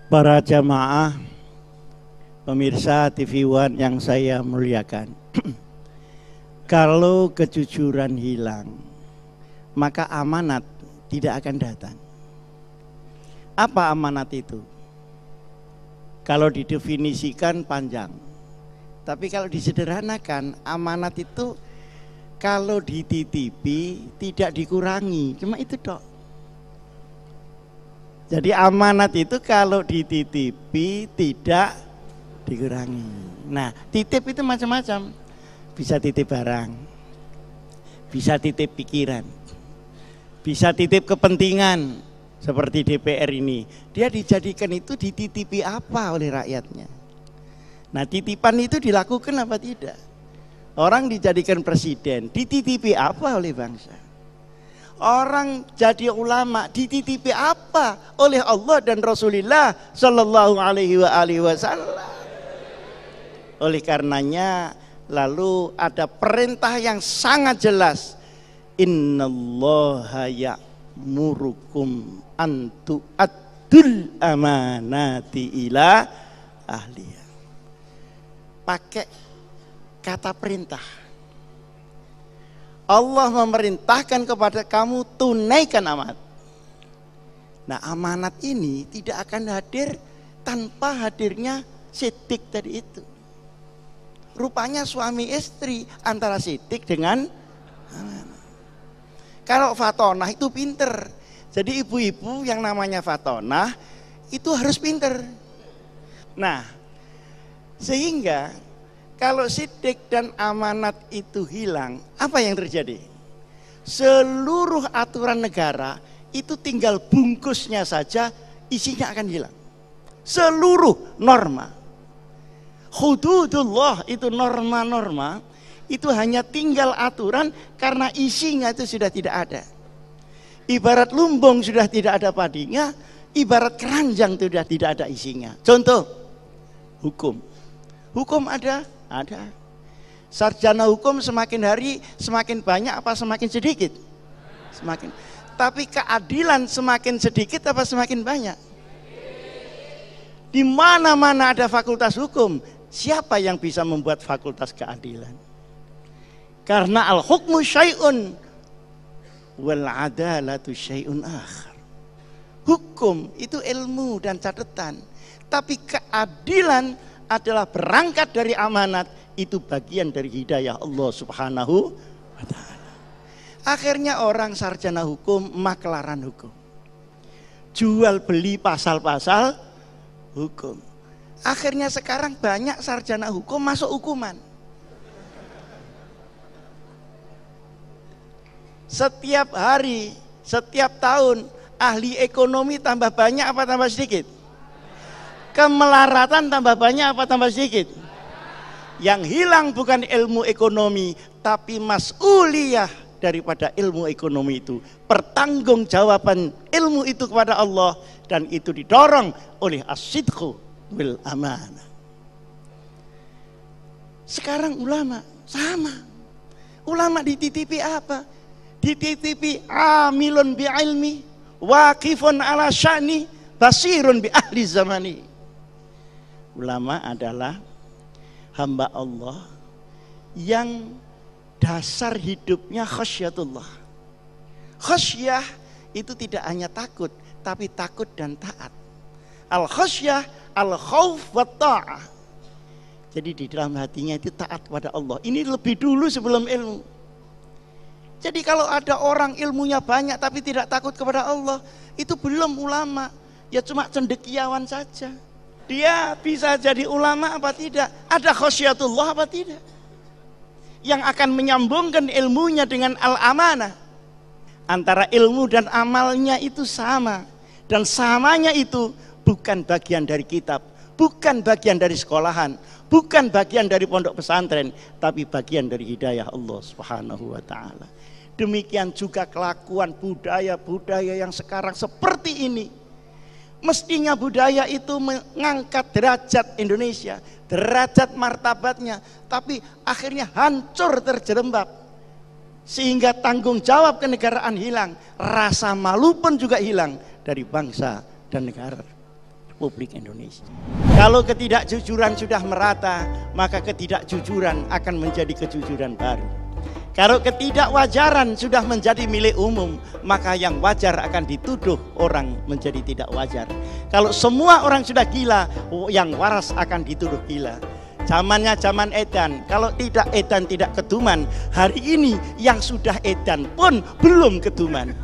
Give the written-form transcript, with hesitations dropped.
Para jamaah pemirsa TV One yang saya muliakan, kalau kejujuran hilang, maka amanat tidak akan datang. Apa amanat itu? Kalau didefinisikan panjang, tapi kalau disederhanakan, amanat itu kalau dititipi tidak dikurangi, cuma itu dok. Jadi amanat itu kalau dititipi tidak dikurangi. Nah, titip itu macam-macam. Bisa titip barang, bisa titip pikiran, bisa titip kepentingan. Seperti DPR ini, dia dijadikan itu dititipi apa oleh rakyatnya. Nah, titipan itu dilakukan apa tidak? Orang dijadikan presiden, dititipi apa oleh bangsa? Orang jadi ulama dititipi apa oleh Allah dan Rasulullah Sallallahu Alaihi Wasallam. Oleh karenanya lalu ada perintah yang sangat jelas, innallaha ya'murukum antu addul amanati ila ahliya. Pakai kata perintah. Allah memerintahkan kepada kamu tunaikan amanat. Nah, amanat ini tidak akan hadir tanpa hadirnya sidik tadi itu. Rupanya suami istri antara sidik dengan amanat. Kalau fatonah itu pinter. Jadi ibu-ibu yang namanya fatonah itu harus pinter. Nah, sehingga kalau sidik dan amanat itu hilang, apa yang terjadi? Seluruh aturan negara itu tinggal bungkusnya saja, isinya akan hilang. Seluruh norma. Hududullah itu norma-norma, itu hanya tinggal aturan karena isinya itu sudah tidak ada. Ibarat lumbung sudah tidak ada padinya, ibarat keranjang sudah tidak ada isinya. Contoh, hukum. Hukum ada. Sarjana hukum semakin hari semakin banyak apa semakin sedikit? Semakin. Tapi keadilan semakin sedikit apa semakin banyak? Di mana-mana ada fakultas hukum, siapa yang bisa membuat fakultas keadilan? Karena al-hukmu syai'un wal adalatu syai'un akhar. Hukum itu ilmu dan catatan, tapi keadilan adalah berangkat dari amanat, itu bagian dari hidayah Allah Subhanahu wa ta'ala. Akhirnya orang sarjana hukum, maklaran hukum, jual beli pasal-pasal hukum. Akhirnya sekarang banyak sarjana hukum masuk hukuman. Setiap hari, setiap tahun ahli ekonomi tambah banyak apa tambah sedikit? Kemelaratan tambah banyak apa tambah sedikit? Yang hilang bukan ilmu ekonomi, tapi mas'uliyah daripada ilmu ekonomi itu. Pertanggungjawaban ilmu itu kepada Allah, dan itu didorong oleh as-sidqu bil amanah. Sekarang ulama sama. Ulama dititipi apa? Dititipi amilun bi ilmi, waqifun ala sya'ni, basirun bi ahli zamani. Ulama adalah hamba Allah yang dasar hidupnya khasyatullah. Khasyah itu tidak hanya takut, tapi takut dan taat. Al-khasyah, al-khauf wa ta'ah. Jadi di dalam hatinya itu taat pada Allah. Ini lebih dulu sebelum ilmu. Jadi kalau ada orang ilmunya banyak tapi tidak takut kepada Allah, itu belum ulama, ya cuma cendekiawan saja. Dia bisa jadi ulama apa tidak? Ada khasyatullah apa tidak? Yang akan menyambungkan ilmunya dengan al-amanah. Antara ilmu dan amalnya itu sama. Dan samanya itu bukan bagian dari kitab, bukan bagian dari sekolahan, bukan bagian dari pondok pesantren, tapi bagian dari hidayah Allah Subhanahu wa ta'ala. Demikian juga kelakuan budaya-budaya yang sekarang seperti ini. Mestinya budaya itu mengangkat derajat Indonesia, derajat martabatnya, tapi akhirnya hancur terjerembab. Sehingga tanggung jawab kenegaraan hilang, rasa malu pun juga hilang dari bangsa dan negara. Republik Indonesia. Kalau ketidakjujuran sudah merata, maka ketidakjujuran akan menjadi kejujuran baru. Kalau ketidakwajaran sudah menjadi milik umum, maka yang wajar akan dituduh orang menjadi tidak wajar. Kalau semua orang sudah gila, yang waras akan dituduh gila. Zamannya zaman edan, kalau tidak edan tidak keduman. Hari ini yang sudah edan pun belum keduman.